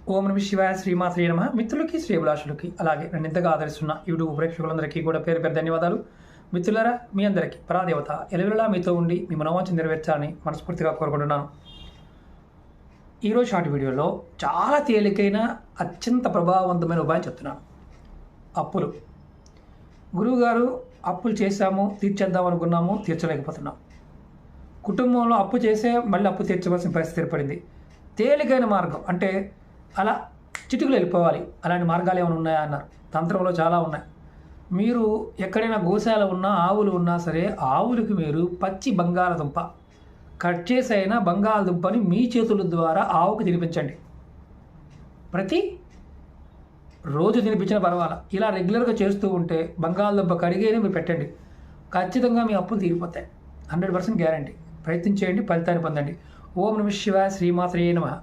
ఓం నమ శివాయ శ్రీమాత్రే నమః. మిత్రులకి శ్రేభిలాషులకి అలాగే నన్ను ఇంతగా ఆదరిస్తున్న యూట్యూబ్ ప్రేక్షకులందరికీ కూడా పేరు పేరు ధన్యవాదాలు. మిత్రులారా, మీ అందరికీ పరాదేవత ఎలవెల్లా మీతో ఉండి మీ మనోవాంఛ నెరవేర్చాలని మనస్ఫూర్తిగా కోరుకుంటున్నాను. ఈరోజు షార్ట్ వీడియోలో చాలా తేలికైన అత్యంత ప్రభావవంతమైన ఉపాయం చెప్తున్నాను. అప్పులు. గురువుగారు, అప్పులు చేశాము, తీర్చేద్దాం అనుకున్నాము, తీర్చలేకపోతున్నాం. కుటుంబంలో అప్పు చేసే మళ్ళీ అప్పు తీర్చవలసిన పరిస్థితి ఏర్పడింది. తేలికైన మార్గం అంటే అలా చిటికలు వెళ్ళిపోవాలి, అలాంటి మార్గాలు ఏమైనా ఉన్నాయా అన్నారు. తంత్రంలో చాలా ఉన్నాయి. మీరు ఎక్కడైనా గోశాల ఉన్నా, ఆవులు ఉన్నా సరే, ఆవులకి మీరు పచ్చి బంగాళదుంప కట్ చేసి అయినా బంగాళదుంపని మీ చేతుల ద్వారా ఆవుకు తినిపించండి. ప్రతి రోజు తినిపించినా పర్వాలా. ఇలా రెగ్యులర్గా చేస్తూ ఉంటే బంగాళదుంప కడిగేనే మీరు పెట్టండి, ఖచ్చితంగా మీ అప్పులు తీరిపోతాయి. 100% గ్యారంటీ. ప్రయత్నించేయండి, ఫలితాన్ని పొందండి. ఓం నమ శివాయ శ్రీమాత్రే నమః.